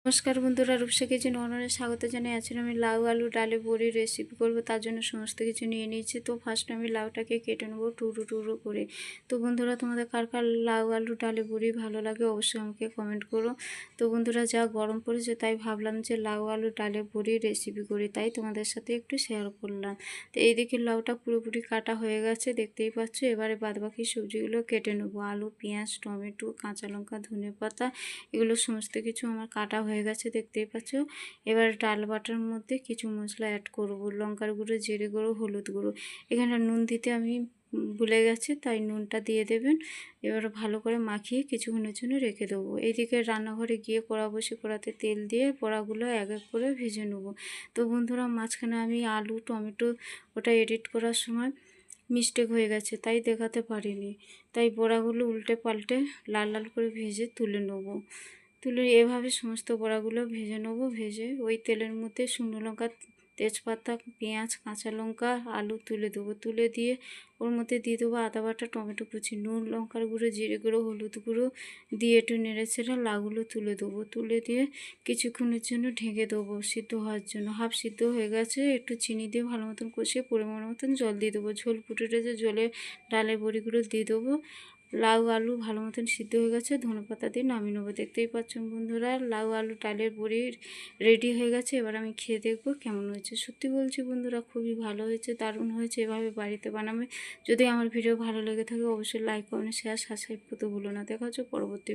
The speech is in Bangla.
নমস্কার বন্ধুরা, রূপসা কিচেন অনলাইনে স্বাগত জানাই। আজকে আমি লাউ আলু ডালে বড়ি রেসিপি করব। তার জন্য সমস্ত কিছু নিয়ে নিয়েছি। তো ফার্স্টে আমি লাউটাকে কেটে নেবো টুকরো টুকরো করে। তো বন্ধুরা, তোমাদের কার কার লাউ আলু ডালে বড়ি ভালো লাগে অবশ্যই আমাকে কমেন্ট করো। তো বন্ধুরা, যা গরম পড়েছে তাই ভাবলাম যে লাউ আলু ডালে বড়ি রেসিপি করি, তাই তোমাদের সাথে একটু শেয়ার করলাম। তো এইদিকে লাউটা পুরোপুরি কাটা হয়ে গেছে, দেখতেই পাচ্ছ। এবারে বাদবাকি সবজিগুলো কেটে নেবো। আলু, পেঁয়াজ, টমেটো, কাঁচা লঙ্কা, ধনেপাতা, এগুলো সমস্ত কিছু আমার কাটা হয়ে গেছে, দেখতেই পাচ্ছ। এবার ডাল বাটার মধ্যে কিছু মশলা অ্যাড করব, লঙ্কার গুঁড়ো, জিরে গুঁড়ো, হলুদ গুঁড়ো। এখানে নুন দিতে আমি ভুলে গেছি, তাই নুনটা দিয়ে দেবেন। এবার ভালো করে মাখিয়ে কিছুক্ষণের জন্য রেখে দেবো। এইদিকে রান্নাঘরে গিয়ে কড়া বসে কড়াতে তেল দিয়ে বড়াগুলো এক এক করে ভেজে নেব। তো বন্ধুরা, মাঝখানে আমি আলু টমেটো ওটা এডিট করার সময় মিস্টেক হয়ে গেছে, তাই দেখাতে পারিনি। তাই বড়াগুলো উল্টে পাল্টে লাল লাল করে ভেজে তুলে নেব। তুলে এভাবে সমস্ত বড়াগুলো ভেজে নেবো। ভেজে ওই তেলের মধ্যে শুকনো লঙ্কা, তেজপাতা, পেঁয়াজ, কাঁচা লঙ্কা, আলু তুলে দেবো। তুলে দিয়ে ওর মধ্যে দিয়ে দেবো আদা বাটা, টমেটো কুচি, নুন, লঙ্কার গুঁড়ো, জিরে গুঁড়ো, হলুদ গুঁড়ো দিয়ে একটু নেড়ে ছেড়ে লাউগুলো তুলে দেবো। তুলে দিয়ে কিছুক্ষণের জন্য ঢেকে দেবো সিদ্ধ হওয়ার জন্য। হাফ সিদ্ধ হয়ে গেছে, একটু চিনি দিয়ে ভালো মতন কষিয়ে পরিমাণ মতন জল দিয়ে দেবো। ঝোল ফুটে উঠেছে, জলে ডালের বড়িগুলো দিয়ে দেবো। লাউ আলু ভালো মতন সিদ্ধ হয়ে গেছে, ধনেপাতা দিয়ে নামিয়ে নেবো। দেখতেই পাচ্ছেন বন্ধুরা, লাউ আলু ডালের বড়ি রেডি হয়ে গেছে। এবার আমি খেয়ে দেখবো কেমন হয়েছে। সত্যি বলছি বন্ধুরা, খুবই ভালো হয়েছে, দারুণ হয়েছে। এভাবে বাড়িতে বানাবে। যদি আমার ভিডিও ভালো লেগে থাকে অবশ্যই লাইক, কমেন্ট, শেয়ার, সাবস্ক্রাইব করতে ভুলো না। দেখা হচ্ছে পরবর্তী